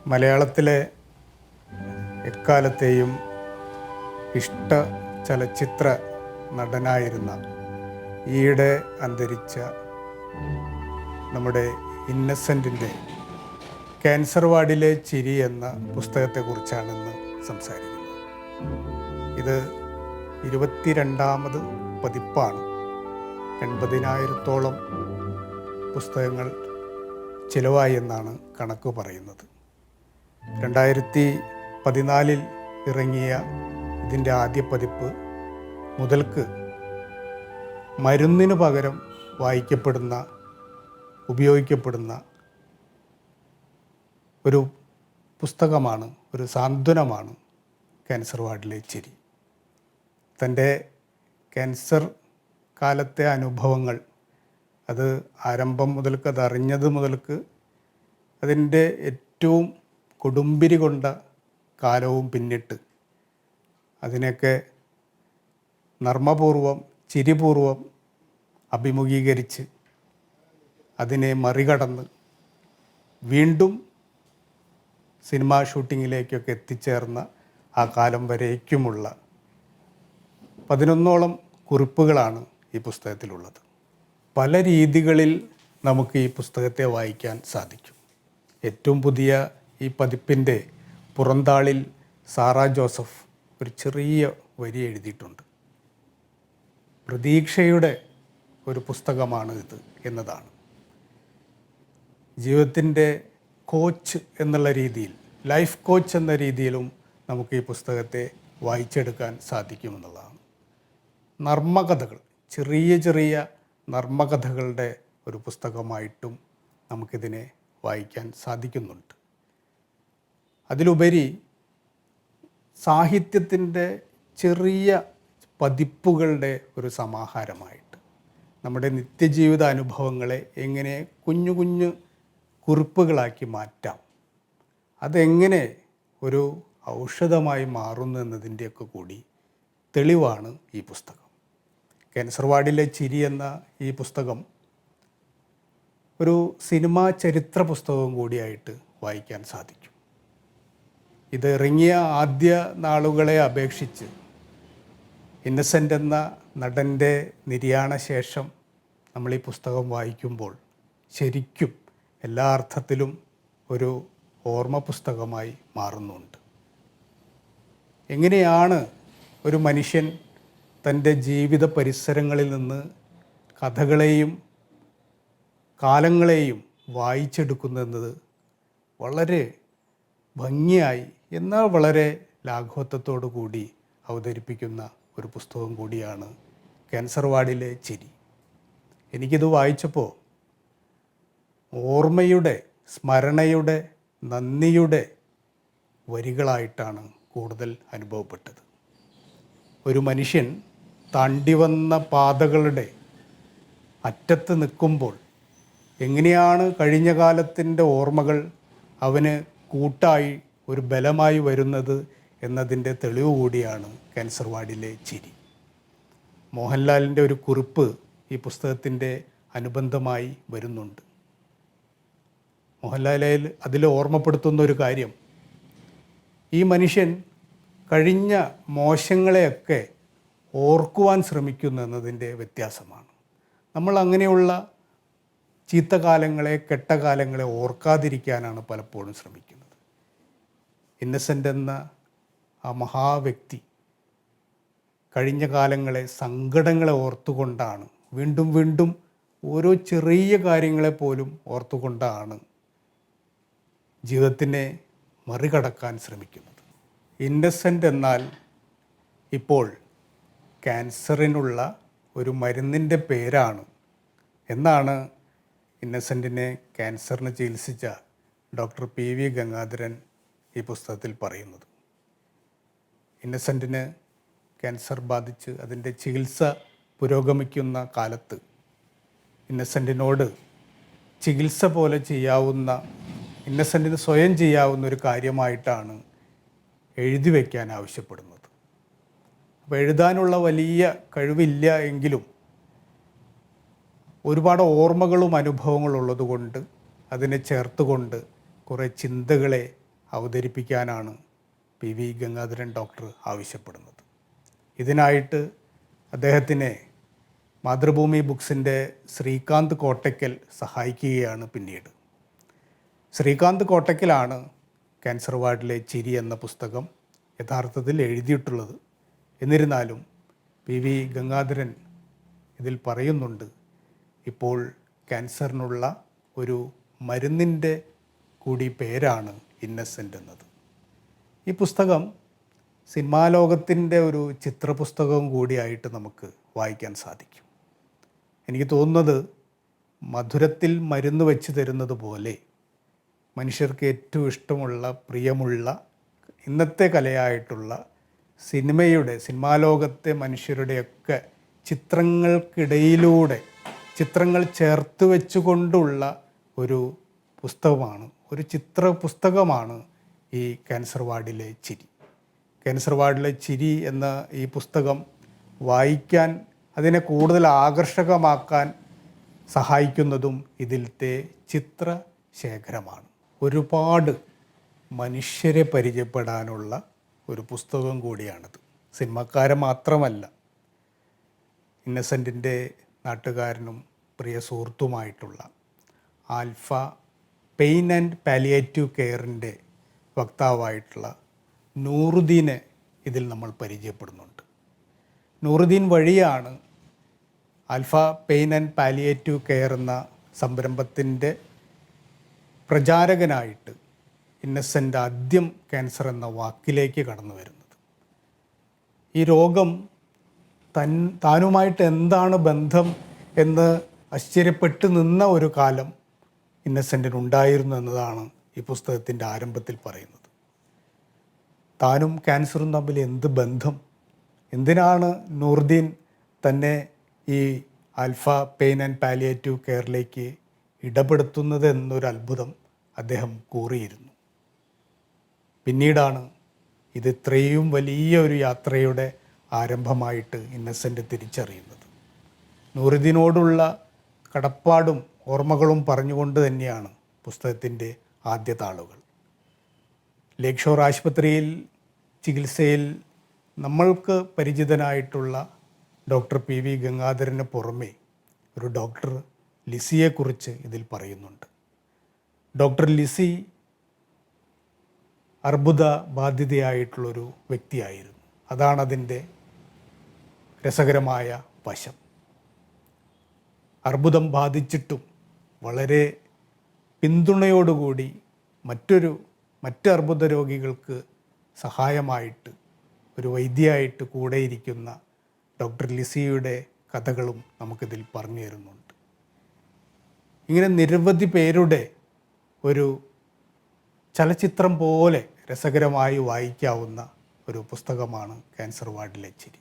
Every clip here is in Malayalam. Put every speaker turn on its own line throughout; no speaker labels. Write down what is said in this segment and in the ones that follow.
മലയാളത്തിലെ എക്കാലത്തെയും ഇഷ്ട ചലച്ചിത്ര നടനായിരുന്ന ഈയിടെ അന്തരിച്ച നമ്മുടെ ഇന്നസെൻറ്റിൻ്റെ ക്യാൻസർ വാർഡിലെ ചിരി എന്ന പുസ്തകത്തെക്കുറിച്ചാണ് ഇന്ന് സംസാരിക്കുന്നത്. ഇത് 22ാമത് പതിപ്പാണ്. 80,000-ഓളം പുസ്തകങ്ങൾ ചിലവായി എന്നാണ് കണക്ക് പറയുന്നത്. 2014 ഇറങ്ങിയ ഇതിൻ്റെ ആദ്യ പതിപ്പ് മുതൽക്ക് മരുന്നിനു പകരം ഉപയോഗിക്കപ്പെടുന്ന ഒരു പുസ്തകമാണ്, ഒരു സാന്ത്വനമാണ് ക്യാൻസർ വാർഡിലെ ചിരി. തൻ്റെ ക്യാൻസർ കാലത്തെ അനുഭവങ്ങൾ, അത് ആരംഭം മുതൽക്ക്, അതറിഞ്ഞത് മുതൽക്ക് അതിൻ്റെ ഏറ്റവും കൊടുമ്പിരി കൊണ്ട കാലവും പിന്നിട്ട് അതിനൊക്കെ നർമ്മപൂർവം, ചിരിപൂർവം അഭിമുഖീകരിച്ച് അതിനെ മറികടന്ന് വീണ്ടും സിനിമാ ഷൂട്ടിങ്ങിലേക്കൊക്കെ എത്തിച്ചേർന്ന ആ കാലം വരേക്കുമുള്ള 11ഓളം കുറിപ്പുകളാണ് ഈ പുസ്തകത്തിലുള്ളത്. പല രീതികളിൽ നമുക്ക് ഈ പുസ്തകത്തെ വായിക്കാൻ സാധിക്കും. ഏറ്റവും പുതിയ ഈ പതിപ്പിൻ്റെ പുറന്താളിൽ സാറാ ജോസഫ് ഒരു ചെറിയ വരി എഴുതിയിട്ടുണ്ട്. പ്രതീക്ഷയുടെ ഒരു പുസ്തകമാണ് ഇത് എന്നതാണ്. ജീവിതത്തിൻ്റെ കോച്ച് എന്നുള്ള രീതിയിൽ, ലൈഫ് കോച്ച് എന്ന രീതിയിലും നമുക്ക് ഈ പുസ്തകത്തെ വായിച്ചെടുക്കാൻ സാധിക്കുമെന്നുള്ളതാണ്. നർമ്മകഥകൾ, ചെറിയ ചെറിയ നർമ്മകഥകളുടെ ഒരു പുസ്തകമായിട്ടും നമുക്കിതിനെ വായിക്കാൻ സാധിക്കുന്നുണ്ട്. അതിലുപരി സാഹിത്യത്തിൻ്റെ ചെറിയ പതിപ്പുകളുടെ ഒരു സമാഹാരമായിട്ട് നമ്മുടെ നിത്യജീവിത അനുഭവങ്ങളെ എങ്ങനെ കുഞ്ഞു കുഞ്ഞു കുറിപ്പുകളാക്കി മാറ്റാം, അതെങ്ങനെ ഒരു ഔഷധമായി മാറുന്നു എന്നതിൻ്റെയൊക്കെ കൂടി തെളിവാണ് ഈ പുസ്തകം. ക്യാൻസർ വാർഡിലെ ചിരി എന്ന ഈ പുസ്തകം ഒരു സിനിമാ ചരിത്ര പുസ്തകവും കൂടിയായിട്ട് വായിക്കാൻ സാധിക്കും. ഇത് ഇറങ്ങിയ ആദ്യ നാളുകളെ അപേക്ഷിച്ച് ഇന്നസെൻ്റ് എന്ന നടൻ്റെ നിര്യാണ ശേഷം നമ്മൾ ഈ പുസ്തകം വായിക്കുമ്പോൾ ശരിക്കും എല്ലാ അർത്ഥത്തിലും ഒരു ഓർമ്മ പുസ്തകമായി മാറുന്നുണ്ട്. എങ്ങനെയാണ് ഒരു മനുഷ്യൻ തൻ്റെ ജീവിത പരിസരങ്ങളിൽ നിന്ന് കഥകളെയും കാലങ്ങളെയും വായിച്ചെടുക്കുന്നതെന്നത് വളരെ ഭംഗിയായി, എന്നാൽ വളരെ ലാഘവത്വത്തോടു കൂടി അവതരിപ്പിക്കുന്ന ഒരു പുസ്തകം കൂടിയാണ് ക്യാൻസർ വാർഡിലെ ചിരി. എനിക്കിത് വായിച്ചപ്പോൾ ഓർമ്മയുടെ, സ്മരണയുടെ, നന്ദിയുടെ വരികളായിട്ടാണ് കൂടുതൽ അനുഭവപ്പെട്ടത്. ഒരു മനുഷ്യൻ താണ്ടി വന്ന പാതകളുടെ അറ്റത്ത് നിൽക്കുമ്പോൾ എങ്ങനെയാണ് കഴിഞ്ഞ കാലത്തിൻ്റെ ഓർമ്മകൾ അവന് കൂട്ടായി ഒരു ബലമായി വരുന്നത് എന്നതിൻ്റെ തെളിവ് കൂടിയാണ് ക്യാൻസർ വാർഡിലെ ചിരി. മോഹൻലാലിൻ്റെ ഒരു കുറിപ്പ് ഈ പുസ്തകത്തിൻ്റെ അനുബന്ധമായി വരുന്നുണ്ട്. മോഹൻലാൽ അതിൽ ഓർമ്മപ്പെടുത്തുന്ന ഒരു കാര്യം, ഈ മനുഷ്യൻ കഴിഞ്ഞ മോശങ്ങളെയൊക്കെ ഓർക്കുവാൻ ശ്രമിക്കുന്നു എന്നതിൻ്റെ വ്യത്യാസമാണ്. നമ്മൾ അങ്ങനെയുള്ള ചീത്ത കാലങ്ങളെ, കെട്ട കാലങ്ങളെ ഓർക്കാതിരിക്കാനാണ് പലപ്പോഴും ശ്രമിക്കുന്നത്. ഇന്നസെൻ്റ് എന്ന ആ മഹാവ്യക്തി കഴിഞ്ഞ കാലങ്ങളെ, സങ്കടങ്ങളെ ഓർത്തുകൊണ്ടാണ്, വീണ്ടും വീണ്ടും ഓരോ ചെറിയ കാര്യങ്ങളെപ്പോലും ഓർത്തുകൊണ്ടാണ് ജീവിതത്തിനെ മറികടക്കാൻ ശ്രമിക്കുന്നത്. ഇന്നസെൻ്റ് എന്നാൽ ഇപ്പോൾ ക്യാൻസറിനുള്ള ഒരു മരുന്നിൻ്റെ പേരാണ് എന്നാണ് ഇന്നസെൻറ്റിനെ ക്യാൻസറിന് ചികിത്സിച്ച ഡോക്ടർ PV ഗംഗാധരൻ ഈ പുസ്തകത്തിൽ പറയുന്നത്. ഇന്നസെൻറ്റിന് ക്യാൻസർ ബാധിച്ച് അതിൻ്റെ ചികിത്സ പുരോഗമിക്കുന്ന കാലത്ത് ഇന്നസെൻറ്റിനോട് ചികിത്സ പോലെ ചെയ്യാവുന്ന, ഇന്നസെൻറ്റിന് സ്വയം ചെയ്യാവുന്ന ഒരു കാര്യമായിട്ടാണ് എഴുതി വയ്ക്കാൻ ആവശ്യപ്പെടുന്നത്. അപ്പോൾ എഴുതാനുള്ള വലിയ കഴിവില്ല എങ്കിലും ഒരുപാട് ഓർമ്മകളും അനുഭവങ്ങളും ഉള്ളതുകൊണ്ട് അതിനെ ചേർത്തുകൊണ്ട് കുറേ ചിന്തകളെ അവതരിപ്പിക്കാനാണ് പി വി ഗംഗാധരൻ ഡോക്ടർ ആവശ്യപ്പെടുന്നത്. ഇതിനായിട്ട് അദ്ദേഹത്തിനെ മാതൃഭൂമി ബുക്സിൻ്റെ ശ്രീകാന്ത് കോട്ടയ്ക്കൽ സഹായിക്കുകയാണ് പിന്നീട്. ശ്രീകാന്ത് കോട്ടയ്ക്കലാണ് ക്യാൻസർ വാർഡിലെ ചിരി എന്ന പുസ്തകം യഥാർത്ഥത്തിൽ എഴുതിയിട്ടുള്ളത്. എന്നിരുന്നാലും പി വി ഗംഗാധരൻ ഇതിൽ പറയുന്നുണ്ട്, ഇപ്പോൾ ക്യാൻസറിനുള്ള ഒരു മരുന്നിൻ്റെ കൂടി പേരാണ് ഇന്നസെൻ്റ് എന്നത്. ഈ പുസ്തകം സിനിമാ ലോകത്തിൻ്റെ ഒരു ചിത്രപുസ്തകവും കൂടിയായിട്ട് നമുക്ക് വായിക്കാൻ സാധിക്കും. എനിക്ക് തോന്നുന്നത് മധുരത്തിൽ മരുന്ന് വെച്ച് തരുന്നത് പോലെ മനുഷ്യർക്ക് ഏറ്റവും ഇഷ്ടമുള്ള പ്രിയമുള്ള ഇന്നത്തെ കലയായിട്ടുള്ള സിനിമാ ലോകത്തെ മനുഷ്യരുടെയൊക്കെ ചിത്രങ്ങൾക്കിടയിലൂടെ ചിത്രങ്ങൾ ചേർത്ത് വെച്ചുകൊണ്ടുള്ള ഒരു പുസ്തകമാണ്, ഒരു പുസ്തകമാണ് ഈ ക്യാൻസർ വാർഡിലെ ചിരി. ക്യാൻസർ വാർഡിലെ ചിരി എന്ന ഈ പുസ്തകം വായിക്കാൻ, അതിനെ കൂടുതൽ ആകർഷകമാക്കാൻ സഹായിക്കുന്നതും ഇതിലത്തെ ചിത്രശേഖരമാണ്. ഒരുപാട് മനുഷ്യരെ പരിചയപ്പെടാനുള്ള ഒരു പുസ്തകം കൂടിയാണിത്. സിനിമക്കാരെ മാത്രമല്ല, ഇന്നസെൻറ്റിൻ്റെ നാട്ടുകാരനും പ്രിയ സുഹൃത്തുമായിട്ടുള്ള ആൽഫ പെയിൻ ആൻഡ് പാലിയേറ്റീവ് കെയറിൻ്റെ വക്താവായിട്ടുള്ള നൂറുദ്ദീനെ ഇതിൽ നമ്മൾ പരിചയപ്പെടുന്നുണ്ട്. നൂറുദ്ദീൻ വഴിയാണ് alpha pain and palliative care എന്ന സംരംഭത്തിൻ്റെ പ്രചാരകനായിട്ട് ഇന്നസെൻ്റ് ആദ്യം ക്യാൻസർ എന്ന വാക്കിലേക്ക് കടന്നു വരുന്നത്. ഈ രോഗം താനുമായിട്ട് എന്താണ് ബന്ധം എന്ന് ആശ്ചര്യപ്പെട്ട് നിന്ന ഒരു കാലം ഇന്നസെൻറ്റിനുണ്ടായിരുന്നു എന്നതാണ് ഈ പുസ്തകത്തിൻ്റെ ആരംഭത്തിൽ പറയുന്നത്. താനും ക്യാൻസറും തമ്മിൽ എന്ത് ബന്ധം, എന്തിനാണ് നൂറുദ്ദീൻ തന്നെ ഈ ആൽഫ പെയിൻ ആൻഡ് പാലിയേറ്റീവ് കെയറിലേക്ക് ഇടപെടുത്തുന്നത് എന്നൊരു അത്ഭുതം അദ്ദേഹം കൂറിയിരുന്നു. പിന്നീടാണ് ഇത് ഇത്രയും വലിയ ഒരു യാത്രയുടെ ആരംഭമായിട്ട് ഇന്നസെൻ്റ് തിരിച്ചറിയുന്നത്. നൂറുദ്ദീനോടുള്ള കടപ്പാടും ഓർമ്മകളും പറഞ്ഞുകൊണ്ട് തന്നെയാണ് പുസ്തകത്തിൻ്റെ ആദ്യ താളുകൾ. ലേക്ക് ഷോർ ആശുപത്രിയിൽ ചികിത്സയിൽ നമ്മൾക്ക് പരിചിതനായിട്ടുള്ള ഡോക്ടർ പി വി ഗംഗാധരന് പുറമെ ഒരു ഡോക്ടർ ലിസിയെക്കുറിച്ച് ഇതിൽ പറയുന്നുണ്ട്. ഡോക്ടർ ലിസി അർബുദ ബാധിതയായിട്ടുള്ളൊരു വ്യക്തിയായിരുന്നു. അതാണതിൻ്റെ രസകരമായ വശം. അർബുദം ബാധിച്ചിട്ടും വളരെ പിന്തുണയോടുകൂടി മറ്റ് അർബുദ രോഗികൾക്ക് സഹായമായിട്ട് ഒരു വൈദ്യയായിട്ട് കൂടെയിരിക്കുന്ന ഡോക്ടർ ലിസിയുടെ കഥകളും നമുക്കിതിൽ പറഞ്ഞു തരുന്നുണ്ട്. ഇങ്ങനെ നിരവധി പേരുടെ ഒരു ചലച്ചിത്രം പോലെ രസകരമായി വായിക്കാവുന്ന ഒരു പുസ്തകമാണ് ക്യാൻസർ വാർഡിലെ ചിരി.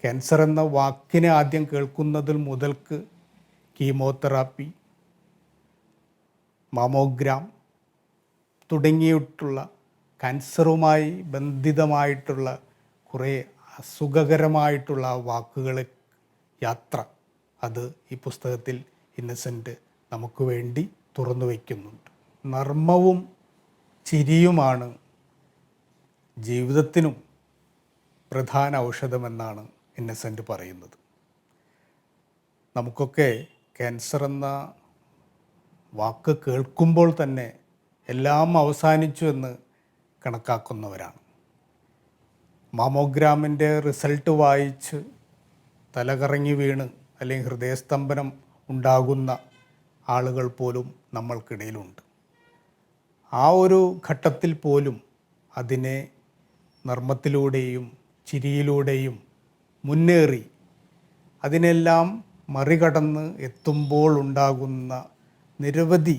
ക്യാൻസർ എന്ന വാക്കിനെ ആദ്യം കേൾക്കുന്നതിൽ മുതൽക്ക് കീമോതെറാപ്പി, മാമോഗ്രാം തുടങ്ങിയിട്ടുള്ള ക്യാൻസറുമായി ബന്ധിതമായിട്ടുള്ള കുറേ അസുഖകരമായിട്ടുള്ള വാക്കുകളെ യാത്ര, അത് ഈ പുസ്തകത്തിൽ ഇന്നസെൻ്റ് നമുക്ക് വേണ്ടി തുറന്നു വയ്ക്കുന്നുണ്ട്. നർമ്മവും ചിരിയുമാണ് ജീവിതത്തിനും പ്രധാന ഔഷധമെന്നാണ് ഇന്നസെൻ്റ് പറയുന്നത്. നമുക്കൊക്കെ ക്യാൻസർ എന്ന വാക്ക് കേൾക്കുമ്പോൾ തന്നെ എല്ലാം അവസാനിച്ചു എന്ന് കണക്കാക്കുന്നവരാണ്. മാമോഗ്രാമിൻ്റെ റിസൾട്ട് വായിച്ച് തലകറങ്ങി വീണ് അല്ലെങ്കിൽ ഹൃദയസ്തംഭനം ഉണ്ടാകുന്ന ആളുകൾ പോലും നമ്മൾക്കിടയിലുണ്ട്. ആ ഒരു ഘട്ടത്തിൽ പോലും അതിനെ നർമ്മത്തിലൂടെയും ചിരിയിലൂടെയും മുന്നേറി അതിനെല്ലാം മറികടന്ന് എത്തുമ്പോൾ ഉണ്ടാകുന്ന നിരവധി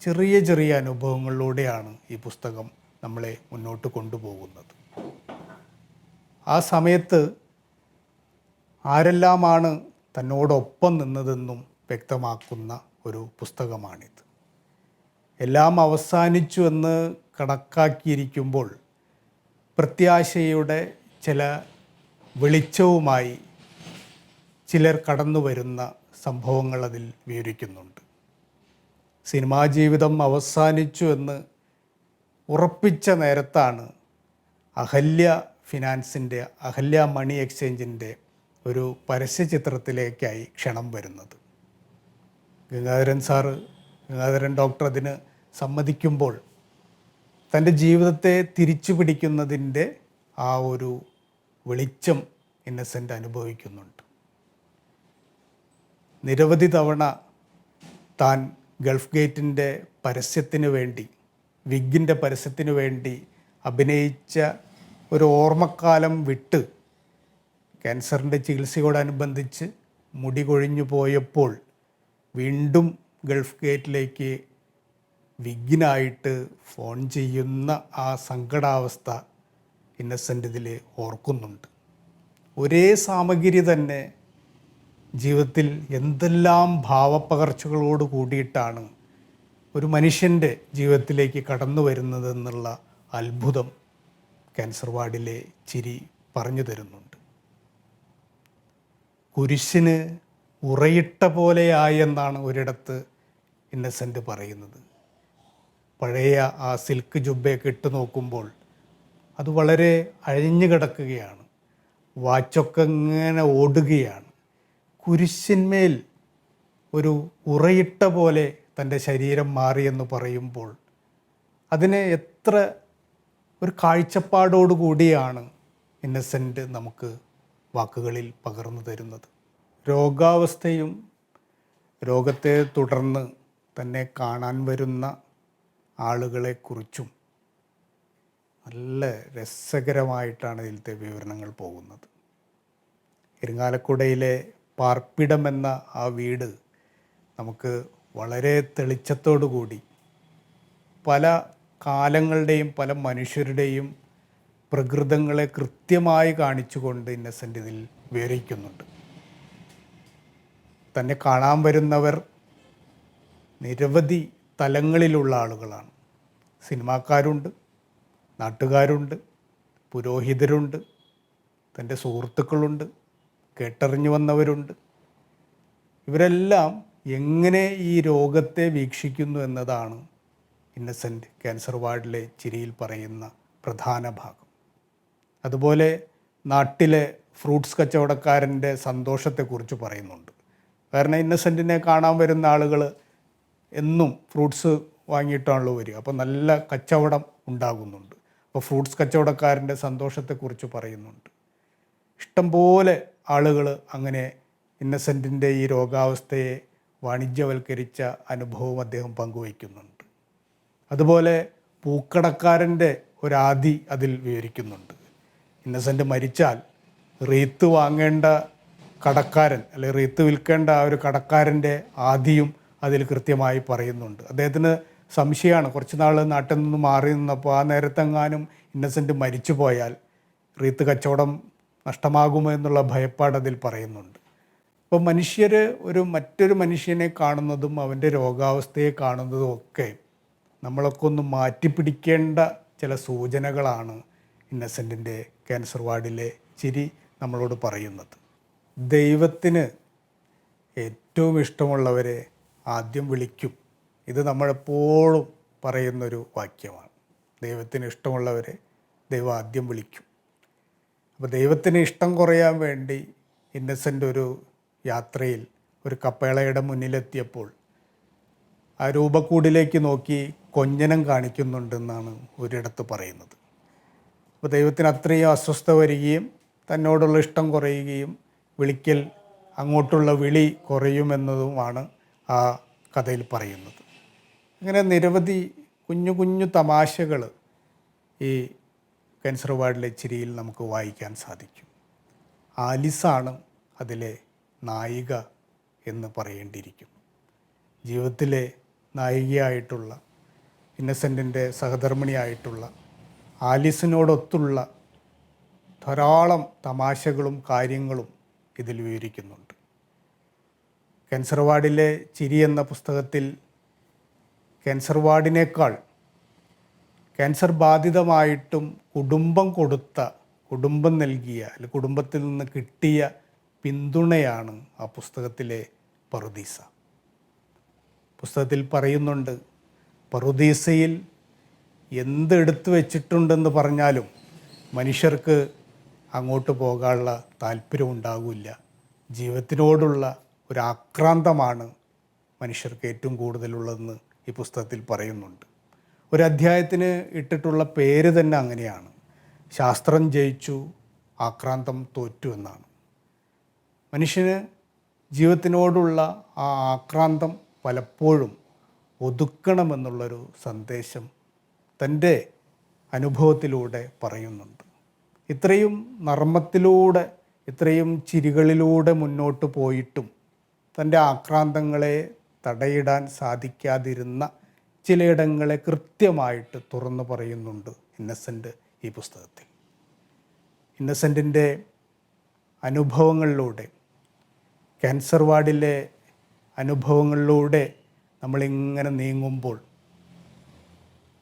ചെറിയ ചെറിയ അനുഭവങ്ങളിലൂടെയാണ് ഈ പുസ്തകം നമ്മളെ മുന്നോട്ട് കൊണ്ടുപോകുന്നത്. ആ സമയത്ത് ആരെല്ലാമാണ് തന്നോടൊപ്പം നിന്നതെന്നും വ്യക്തമാക്കുന്ന ഒരു പുസ്തകമാണിത്. എല്ലാം അവസാനിച്ചു എന്ന് കണക്കാക്കിയിരിക്കുമ്പോൾ പ്രത്യാശയുടെ ചില വെളിച്ചവുമായി ചിലർ കടന്നു വരുന്ന സംഭവങ്ങൾ അതിൽ വിവരിക്കുന്നുണ്ട്. സിനിമാ ജീവിതം അവസാനിച്ചു എന്ന് ഉറപ്പിച്ച നേരത്താണ് അഹല്യ ഫിനാൻസിൻ്റെ അഹല്യ മണി എക്സ്ചേഞ്ചിൻ്റെ ഒരു പരസ്യചിത്രത്തിലേക്കായി ക്ഷണം വരുന്നത്. ഗംഗാധരൻ ഡോക്ടർ അതിന് സമ്മതിക്കുമ്പോൾ തൻ്റെ ജീവിതത്തെ തിരിച്ചു പിടിക്കുന്നതിൻ്റെ ആ ഒരു വെളിച്ചം ഇന്നസെൻ്റ് അനുഭവിക്കുന്നുണ്ട്. നിരവധി തവണ താൻ ഗൾഫ് ഗേറ്റിൻ്റെ പരസ്യത്തിന് വേണ്ടി, വിഗിൻ്റെ പരസ്യത്തിന് വേണ്ടി അഭിനയിച്ച ഒരു ഓർമ്മക്കാലം വിട്ട് ക്യാൻസറിൻ്റെ ചികിത്സയോടനുബന്ധിച്ച് മുടി കൊഴിഞ്ഞു പോയപ്പോൾ വീണ്ടും ഗൾഫ് ഗേറ്റിലേക്ക് വിഗിനായിട്ട് ഫോൺ ചെയ്യുന്ന ആ സങ്കടാവസ്ഥ ഇന്നസെൻ്റ് ഇതിൽ ഓർക്കുന്നുണ്ട്. ഒരേ സാമഗ്രി തന്നെ ജീവിതത്തിൽ എന്തെല്ലാം ഭാവപ്പകർച്ചകളോട് കൂടിയിട്ടാണ് ഒരു മനുഷ്യൻ്റെ ജീവിതത്തിലേക്ക് കടന്നു വരുന്നതെന്നുള്ള അത്ഭുതം ക്യാൻസർ വാർഡിലെ ചിരി പറഞ്ഞു തരുന്നുണ്ട്. കുരിശിന് ഉറയിട്ട പോലെയായി എന്നാണ് ഒരിടത്ത് ഇന്നസെൻ്റ് പറയുന്നത്. പഴയ ആ സിൽക്ക് ജുബ്ബയൊക്കെ ഇട്ട് നോക്കുമ്പോൾ അത് വളരെ അഴിഞ്ഞു കിടക്കുകയാണ്, വാച്ചൊക്കെ ഇങ്ങനെ ഓടുകയാണ്. കുരിശിന്മേൽ ഒരു ഉറയിട്ട പോലെ തൻ്റെ ശരീരം മാറിയെന്ന് പറയുമ്പോൾ അതിനെ എത്ര ഒരു കാഴ്ചപ്പാടോടുകൂടിയാണ് ഇന്നസെൻ്റ് നമുക്ക് വാക്കുകളിൽ പകർന്നു തരുന്നത്. രോഗാവസ്ഥയും രോഗത്തെ തുടർന്ന് തന്നെ കാണാൻ വരുന്ന ആളുകളെക്കുറിച്ചും നല്ല രസകരമായിട്ടാണ് ഇതിലത്തെ വിവരണങ്ങൾ പോകുന്നത്. ഇരിങ്ങാലക്കുടയിലെ പാർപ്പിടം എന്ന ആ വീട് നമുക്ക് വളരെ തെളിച്ചത്തോടു കൂടി പല കാലങ്ങളുടെയും പല മനുഷ്യരുടെയും പ്രകൃതങ്ങളെ കൃത്യമായി കാണിച്ചുകൊണ്ട് ഇന്നസെൻ്റ് ഇതിൽ വിവരിക്കുന്നുണ്ട്. തന്നെ കാണാൻ വരുന്നവർ നിരവധി തലങ്ങളിലുള്ള ആളുകളാണ്. സിനിമാക്കാരുണ്ട്, നാട്ടുകാരുണ്ട്, പുരോഹിതരുണ്ട്, തൻ്റെ സുഹൃത്തുക്കളുണ്ട്, കേട്ടറിഞ്ഞു വന്നവരുണ്ട്. ഇവരെല്ലാം എങ്ങനെ ഈ രോഗത്തെ വീക്ഷിക്കുന്നു എന്നതാണ് ഇന്നസെൻ്റ് ക്യാൻസർ വാർഡിലെ ചിരിയിൽ പറയുന്ന പ്രധാന ഭാഗം. അതുപോലെ നാട്ടിലെ ഫ്രൂട്ട്സ് കച്ചവടക്കാരൻ്റെ സന്തോഷത്തെക്കുറിച്ച് പറയുന്നുണ്ട്. കാരണം ഇന്നസെൻറ്റിനെ കാണാൻ വരുന്ന ആളുകൾ എന്നും ഫ്രൂട്ട്സ് വാങ്ങിയിട്ടാണല്ലോ വരിക, അപ്പോൾ നല്ല കച്ചവടം ഉണ്ടാകുന്നുണ്ട്. അപ്പോൾ ഫ്രൂട്ട്സ് കച്ചവടക്കാരൻ്റെ സന്തോഷത്തെക്കുറിച്ച് പറയുന്നുണ്ട്. ഇഷ്ടംപോലെ ആളുകൾ അങ്ങനെ ഇന്നസെൻറ്റിൻ്റെ ഈ രോഗാവസ്ഥയെ വാണിജ്യവൽക്കരിച്ച അനുഭവം അദ്ദേഹം പങ്കുവയ്ക്കുന്നുണ്ട്. അതുപോലെ പൂക്കടക്കാരൻ്റെ ഒരാദി അതിൽ വിവരിക്കുന്നുണ്ട്. ഇന്നസെൻ്റ് മരിച്ചാൽ റീത്ത് വാങ്ങേണ്ട കടക്കാരൻ അല്ലെങ്കിൽ റീത്ത് വിൽക്കേണ്ട ആ ഒരു കടക്കാരൻ്റെ ആദിയും അതിൽ കൃത്യമായി പറയുന്നുണ്ട്. അദ്ദേഹത്തിന് സംശയമാണ്, കുറച്ച് നാൾ നാട്ടിൽ നിന്ന് മാറി നിന്നപ്പോൾ ആ നേരത്തെങ്ങാനും ഇന്നസെൻ്റ് മരിച്ചു പോയാൽ റീത്ത് കച്ചവടം നഷ്ടമാകുമോ എന്നുള്ള ഭയപ്പാട് അതിൽ പറയുന്നുണ്ട്. അപ്പോൾ മനുഷ്യർ മറ്റൊരു മനുഷ്യനെ കാണുന്നതും അവൻ്റെ രോഗാവസ്ഥയെ കാണുന്നതും ഒക്കെ നമ്മളൊക്കെ ഒന്ന് മാറ്റിപ്പിടിക്കേണ്ട ചില സൂചനകളാണ് ഇന്നസെൻറ്റിൻ്റെ ക്യാൻസർ വാർഡിലെ ചിരി നമ്മളോട് പറയുന്നത്. ദൈവത്തിന് ഏറ്റവും ഇഷ്ടമുള്ളവരെ ആദ്യം വിളിക്കും. ഇത് നമ്മളെപ്പോഴും പറയുന്നൊരു വാക്യമാണ്. ദൈവത്തിന് ഇഷ്ടമുള്ളവരെ ദൈവം ആദ്യം വിളിക്കും. അപ്പോൾ ദൈവത്തിന് ഇഷ്ടം കുറയാൻ വേണ്ടി ഇന്നസെൻ്റ് ഒരു യാത്രയിൽ ഒരു കപ്പേളയുടെ മുന്നിലെത്തിയപ്പോൾ ആ രൂപക്കൂടിലേക്ക് നോക്കി കൊഞ്ഞനം കാണിക്കുന്നുണ്ടെന്നാണ് ഒരിടത്ത് പറയുന്നത്. അപ്പോൾ ദൈവത്തിന് അത്രയും അസ്വസ്ഥ വരികയും തന്നോടുള്ള ഇഷ്ടം കുറയുകയും വിളിക്കൽ അങ്ങോട്ടുള്ള വിളി കുറയുമെന്നതുമാണ് ആ കഥയിൽ പറയുന്നത്. അങ്ങനെ നിരവധി കുഞ്ഞു കുഞ്ഞു തമാശകൾ ഈ ക്യാൻസർ വാർഡിലെ ചിരിയിൽ നമുക്ക് വായിക്കാൻ സാധിക്കും. ആലിസാണ് അതിലെ നായിക എന്ന് പറയേണ്ടിയിരിക്കുന്നു. ജീവിതത്തിലെ നായികയായിട്ടുള്ള ഇന്നസെൻറ്റിൻ്റെ സഹധർമ്മിണിയായിട്ടുള്ള ആലിസിനോടൊത്തുള്ള ധാരാളം തമാശകളും കാര്യങ്ങളും ഇതിൽ വിവരിക്കുന്നുണ്ട്. ക്യാൻസർ വാർഡിലെ ചിരി എന്ന പുസ്തകത്തിൽ ക്യാൻസർ വാർഡിനേക്കാൾ ക്യാൻസർ ബാധിതമായിട്ടും കുടുംബം നൽകിയ അല്ലെങ്കിൽ കുടുംബത്തിൽ നിന്ന് കിട്ടിയ പിന്തുണയാണ് ആ പുസ്തകത്തിലെ പറുദീസ. പുസ്തകത്തിൽ പറയുന്നുണ്ട്, പറുദീസയിൽ എന്തെടുത്തു വെച്ചിട്ടുണ്ടെന്ന് പറഞ്ഞാലും മനുഷ്യർക്ക് അങ്ങോട്ട് പോകാനുള്ള താല്പര്യം ഉണ്ടാകില്ല. ജീവിതത്തിനോടുള്ള ഒരു ആക്രാന്തമാണ് മനുഷ്യർക്ക് ഏറ്റവും കൂടുതലുള്ളതെന്ന് ഈ പുസ്തകത്തിൽ പറയുന്നുണ്ട്. ഒരു അധ്യായത്തിന് ഇട്ടിട്ടുള്ള പേര് തന്നെ അങ്ങനെയാണ്, ശാസ്ത്രം ജയിച്ചു ആക്രാന്തം തോറ്റു എന്നാണ്. മനുഷ്യന് ജീവിതത്തിനോടുള്ള ആ ആക്രാന്തം പലപ്പോഴും ഒതുക്കണമെന്നുള്ളൊരു സന്ദേശം തൻ്റെ അനുഭവത്തിലൂടെ പറയുന്നുണ്ട്. ഇത്രയും നർമ്മത്തിലൂടെ, ഇത്രയും ചിരികളിലൂടെ മുന്നോട്ട് പോയിട്ടും തൻ്റെ ആക്രാന്തങ്ങളെ തടയിടാൻ സാധിക്കാതിരുന്ന ചിലയിടങ്ങളെ കൃത്യമായിട്ട് തുറന്നു പറയുന്നുണ്ട് ഇന്നസെൻ്റ് ഈ പുസ്തകത്തിൽ. ഇന്നസെൻറ്റിൻ്റെ അനുഭവങ്ങളിലൂടെ, ക്യാൻസർ വാർഡിലെ അനുഭവങ്ങളിലൂടെ നമ്മളിങ്ങനെ നീങ്ങുമ്പോൾ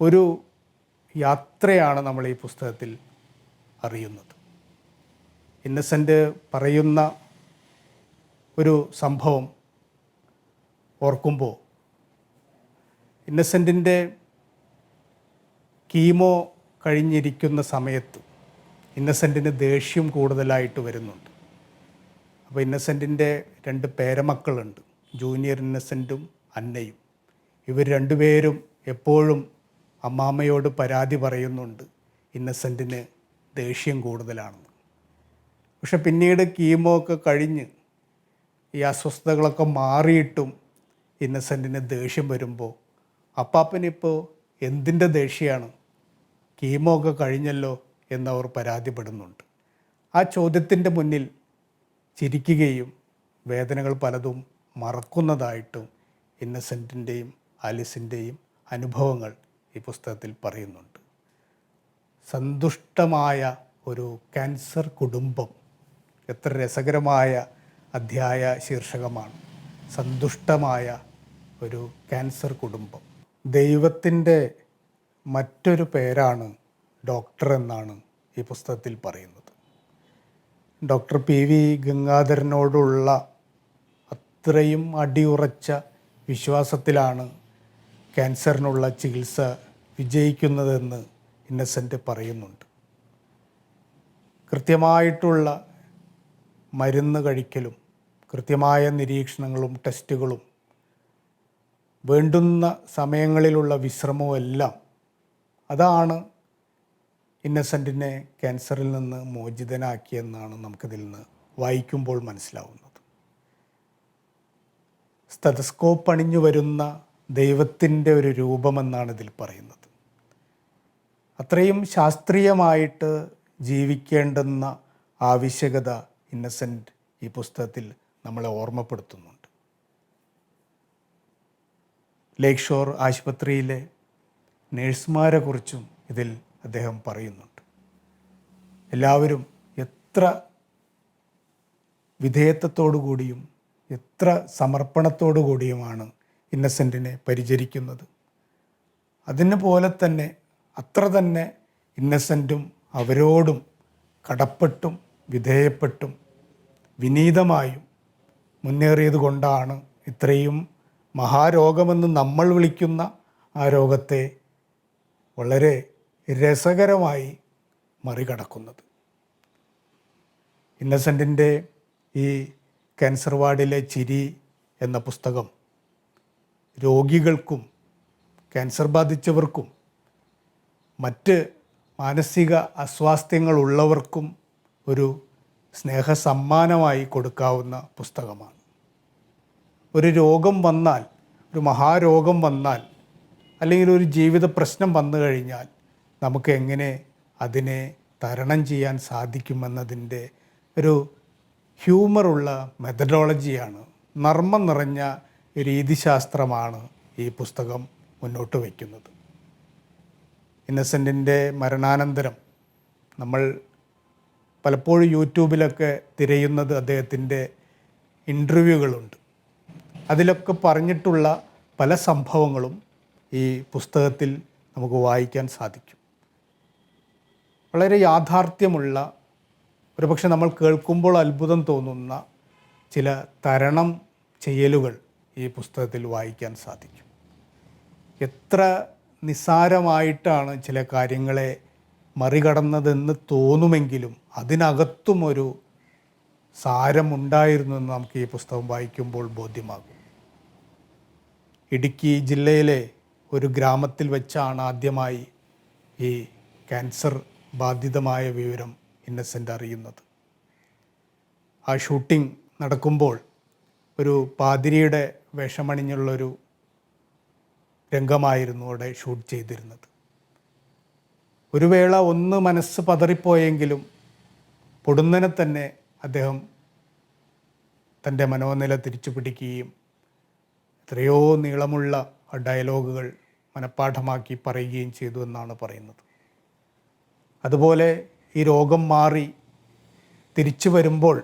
ഒരു യാത്രയാണ് നമ്മൾ ഈ പുസ്തകത്തിൽ അറിയുന്നത്. ഇന്നസെൻ്റ് പറയുന്ന ഒരു സംഭവം ഓർക്കുമ്പോൾ, ഇന്നസെൻറ്റിൻ്റെ കീമോ കഴിഞ്ഞിരിക്കുന്ന സമയത്ത് ഇന്നസെൻറ്റിന് ദേഷ്യം കൂടുതലായിട്ട് വരുന്നുണ്ട്. അപ്പോൾ ഇന്നസെൻറ്റിൻ്റെ 2 പേരമക്കളുണ്ട്, ജൂനിയർ ഇന്നസെൻറ്റും അന്നയും. ഇവർ രണ്ടുപേരും എപ്പോഴും അമ്മാമ്മയോട് പരാതി പറയുന്നുണ്ട് ഇന്നസെൻറ്റിന് ദേഷ്യം കൂടുതലാണെന്ന്. പക്ഷെ പിന്നീട് കീമോ ഒക്കെ കഴിഞ്ഞ് ഈ അസ്വസ്ഥതകളൊക്കെ മാറിയിട്ടും ഇന്നസെൻറ്റിന് ദേഷ്യം വരുമ്പോൾ അപ്പാപ്പനിപ്പോൾ എന്തിൻ്റെ ദേഷ്യമാണ്, കീമോ ഒക്കെ കഴിഞ്ഞല്ലോ എന്നവർ പരാതിപ്പെടുന്നുണ്ട്. ആ ചോദ്യത്തിൻ്റെ മുന്നിൽ ചിരിക്കുകയും വേദനകൾ പലതും മറക്കുന്നതായിട്ടും ഇന്നസെൻറ്റിൻ്റെയും ആലിസിൻ്റെയും അനുഭവങ്ങൾ ഈ പുസ്തകത്തിൽ പറയുന്നുണ്ട്. സന്തുഷ്ടമായ ഒരു ക്യാൻസർ കുടുംബം, എത്ര രസകരമായ അധ്യായ ശീർഷകമാണ്, സന്തുഷ്ടമായ ഒരു ക്യാൻസർ കുടുംബം. ദൈവത്തിൻ്റെ മറ്റൊരു പേരാണ് ഡോക്ടർ എന്നാണ് ഈ പുസ്തകത്തിൽ പറയുന്നത്. ഡോക്ടർ PV ഗംഗാധരനോടുള്ള അത്രയും അടിയുറച്ച വിശ്വാസത്തിലാണ് ക്യാൻസറിനുള്ള ചികിത്സ വിജയിക്കുന്നതെന്ന് ഇന്നസെൻ്റ് പറയുന്നുണ്ട്. കൃത്യമായിട്ടുള്ള മരുന്ന് കഴിക്കലും കൃത്യമായ നിരീക്ഷണങ്ങളും ടെസ്റ്റുകളും വേണ്ടുന്ന സമയങ്ങളിലുള്ള വിശ്രമവും എല്ലാം, അതാണ് ഇന്നസെൻറ്റിനെ ക്യാൻസറിൽ നിന്ന് മോചിതനാക്കിയെന്നാണ് നമുക്കിതിൽ നിന്ന് വായിക്കുമ്പോൾ മനസ്സിലാവുന്നത്. സ്റ്റെതസ്കോപ്പ് അണിഞ്ഞു വരുന്ന ദൈവത്തിൻ്റെ ഒരു രൂപമെന്നാണ് ഇതിൽ പറയുന്നത്. അത്രയും ശാസ്ത്രീയമായിട്ട് ജീവിക്കേണ്ടുന്ന ആവശ്യകത ഇന്നസെൻ്റ് ഈ പുസ്തകത്തിൽ നമ്മളെ ഓർമ്മപ്പെടുത്തുന്നുണ്ട്. ലേക്ക് ഷോർ ആശുപത്രിയിലെ നേഴ്സുമാരെ കുറിച്ചും ഇതിൽ അദ്ദേഹം പറയുന്നുണ്ട്. എല്ലാവരും എത്ര വിധേയത്വത്തോടു കൂടിയും എത്ര സമർപ്പണത്തോടു കൂടിയുമാണ് ഇന്നസെൻറ്റിനെ പരിചരിക്കുന്നത്. അതിന് പോലെ തന്നെ അത്ര തന്നെ ഇന്നസെൻറ്റും അവരോടും കടപ്പെട്ടും വിധേയപ്പെട്ടും വിനീതമായും മുന്നേറിയത് കൊണ്ടാണ് ഇത്രയും മഹാരോഗമെന്ന് നമ്മൾ വിളിക്കുന്ന ആ രോഗത്തെ വളരെ രസകരമായി മറികടക്കുന്നത്. ഇന്നസെൻറ്റിൻ്റെ ഈ ക്യാൻസർ വാർഡിലെ ചിരി എന്ന പുസ്തകം രോഗികൾക്കും ക്യാൻസർ ബാധിച്ചവർക്കും മറ്റ് മാനസിക അസ്വാസ്ഥ്യങ്ങളുള്ളവർക്കും ഒരു സ്നേഹസമ്മാനമായി കൊടുക്കാവുന്ന പുസ്തകമാണ്. ഒരു രോഗം വന്നാൽ, ഒരു മഹാരോഗം വന്നാൽ, അല്ലെങ്കിൽ ഒരു ജീവിത പ്രശ്നം വന്നു കഴിഞ്ഞാൽ നമുക്ക് എങ്ങനെ അതിനെ തരണം ചെയ്യാൻ സാധിക്കുമെന്നതിൻ്റെ ഒരു ഹ്യൂമറുള്ള മെത്തഡോളജിയാണ്, നർമ്മം നിറഞ്ഞ രീതിശാസ്ത്രമാണ് ഈ പുസ്തകം മുന്നോട്ട് വയ്ക്കുന്നത്. ഇന്നസെൻറ്റിൻ്റെ മരണാനന്തരം നമ്മൾ പലപ്പോഴും യൂട്യൂബിലൊക്കെ തിരയുന്നത് അദ്ദേഹത്തിൻ്റെ ഇൻ്റർവ്യൂകളുണ്ട്. അതിലൊക്കെ പറഞ്ഞിട്ടുള്ള പല സംഭവങ്ങളും ഈ പുസ്തകത്തിൽ നമുക്ക് വായിക്കാൻ സാധിക്കും. വളരെ യാഥാർത്ഥ്യമുള്ള, ഒരുപക്ഷെ നമ്മൾ കേൾക്കുമ്പോൾ അത്ഭുതം തോന്നുന്ന ചില തരണം ചെയ്യലുകൾ ഈ പുസ്തകത്തിൽ വായിക്കാൻ സാധിക്കും. എത്ര നിസ്സാരമായിട്ടാണ് ചില കാര്യങ്ങളെ മറികടന്നതെന്ന് തോന്നുമെങ്കിലും അതിനകത്തും ഒരു സാരമുണ്ടായിരുന്നു എന്ന് നമുക്ക് ഈ പുസ്തകം വായിക്കുമ്പോൾ ബോധ്യമാകും. ഇടുക്കി ജില്ലയിലെ ഒരു ഗ്രാമത്തിൽ വെച്ചാണ് ആദ്യമായി ഈ ക്യാൻസർ ബാധിതമായ വിവരം ഇന്നസെൻ്റ് അറിയുന്നത്. ആ ഷൂട്ടിംഗ് നടക്കുമ്പോൾ ഒരു പാതിരിയുടെ വേഷമണിഞ്ഞുള്ളൊരു രംഗമായിരുന്നു അവിടെ ഷൂട്ട് ചെയ്തിരുന്നത്. ഒരു വേള ഒന്ന് മനസ്സ് പതറിപ്പോയെങ്കിലും പൊടുന്നനെ തന്നെ അദ്ദേഹം തൻ്റെ മനോനില തിരിച്ചു പിടിക്കുകയും എത്രയോ നീളമുള്ള ഡയലോഗുകൾ മനഃപ്പാഠമാക്കി പറയുകയും ചെയ്തു എന്നാണ് പറയുന്നത്. അതുപോലെ ഈ രോഗം മാറി തിരിച്ചു വരുമ്പോൾ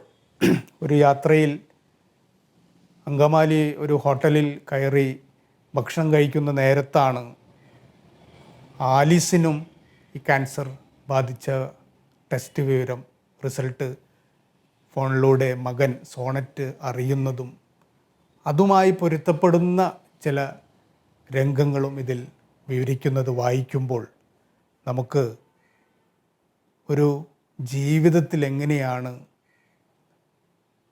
ഒരു യാത്രയിൽ അങ്കമാലി ഒരു ഹോട്ടലിൽ കയറി ഭക്ഷണം കഴിക്കുന്ന നേരത്താണ് ആലിസിനും ഈ ക്യാൻസർ ബാധിച്ച ടെസ്റ്റ് വിവരം റിസൾട്ട് ഫോണിലൂടെ മകൻ സോണറ്റ് അറിയുന്നതും അതുമായി പൊരുത്തപ്പെടുന്ന ചില രംഗങ്ങളും ഇതിൽ വിവരിക്കുന്നത് വായിക്കുമ്പോൾ നമുക്ക് ഒരു ജീവിതത്തിൽ എങ്ങനെയാണ്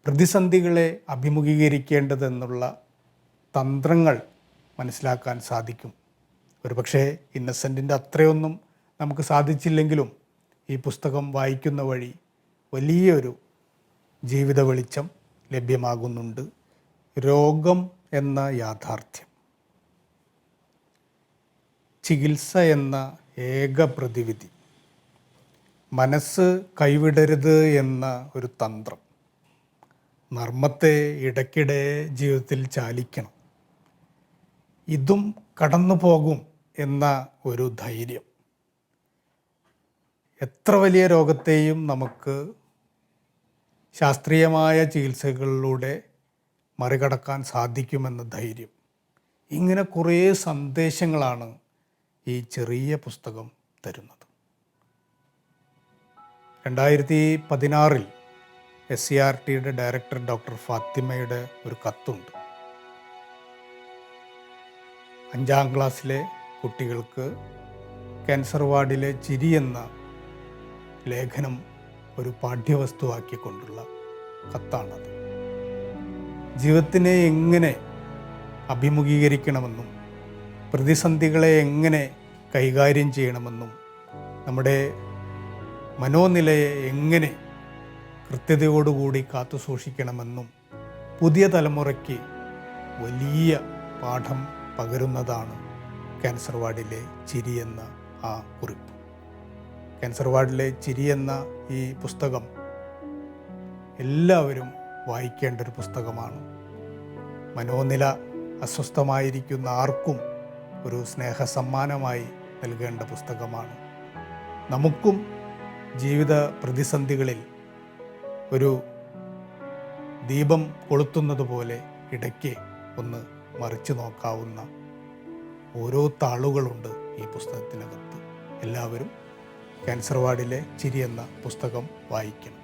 പ്രതിസന്ധികളെ അഭിമുഖീകരിക്കേണ്ടതെന്നുള്ള തന്ത്രങ്ങൾ മനസ്സിലാക്കാൻ സാധിക്കും. ഒരുപക്ഷെ ഇന്നസെൻറ്റിൻ്റെ അത്രയൊന്നും നമുക്ക് സാധിച്ചില്ലെങ്കിലും ഈ പുസ്തകം വായിക്കുന്ന വഴി വലിയൊരു ജീവിത വെളിച്ചം ലഭ്യമാകുന്നുണ്ട്. രോഗം എന്ന യാഥാർത്ഥ്യം, ചികിത്സ എന്ന ഏക പ്രതിവിധി, മനസ്സ് കൈവിടരുത് എന്ന ഒരു തന്ത്രം, നർമ്മത്തെ ഇടയ്ക്കിടെ ജീവിതത്തിൽ ചാലിക്കണം, ഇതും കടന്നു പോകും എന്ന ഒരു ധൈര്യം. എത്ര വലിയ രോഗത്തെയും നമുക്ക് ശാസ്ത്രീയമായ ചികിത്സകളിലൂടെ മറികടക്കാൻ സാധിക്കുമെന്ന ധൈര്യം. ഇങ്ങനെ കുറേ സന്ദേശങ്ങളാണ് ഈ ചെറിയ പുസ്തകം തരുന്നത്. 2016 SCRTയുടെ ഡയറക്ടർ ഡോക്ടർ ഫാത്തിമയുടെ ഒരു കത്തുണ്ട്. 5ാം ക്ലാസ്സിലെ കുട്ടികൾക്ക് ക്യാൻസർ വാർഡിലെ ചിരി എന്ന ലേഖനം ഒരു പാഠ്യവസ്തുവാക്കിക്കൊണ്ടുള്ള കത്താണത്. ജീവിതത്തിനെ എങ്ങനെ അഭിമുഖീകരിക്കണമെന്നും പ്രതിസന്ധികളെ എങ്ങനെ കൈകാര്യം ചെയ്യണമെന്നും നമ്മുടെ മനോനിലയെ എങ്ങനെ കൃത്യതയോടുകൂടി കാത്തു സൂക്ഷിക്കണമെന്നും പുതിയ തലമുറയ്ക്ക് വലിയ പാഠം പകരുന്നതാണ് ക്യാൻസർ വാർഡിലെ ചിരി എന്ന ആ കുറിപ്പ്. ക്യാൻസർ വാർഡിലെ ചിരി എന്ന ഈ പുസ്തകം എല്ലാവരും വായിക്കേണ്ട ഒരു പുസ്തകമാണ്. മനോനില അസ്വസ്ഥമായിരിക്കുന്ന ആർക്കും ഒരു സ്നേഹസമ്മാനമായി നൽകേണ്ട പുസ്തകമാണ്. നമുക്കും ജീവിത പ്രതിസന്ധികളിൽ ഒരു ദീപം കൊളുത്തുന്നത് പോലെ ഇടയ്ക്ക് ഒന്ന് മറിച്ചു നോക്കാവുന്ന ഓരോ താളുകളുണ്ട് ഈ പുസ്തകത്തിനകത്ത്. എല്ലാവരും ക്യാൻസർ വാർഡിലെ ചിരി എന്ന പുസ്തകം വായിക്കണം.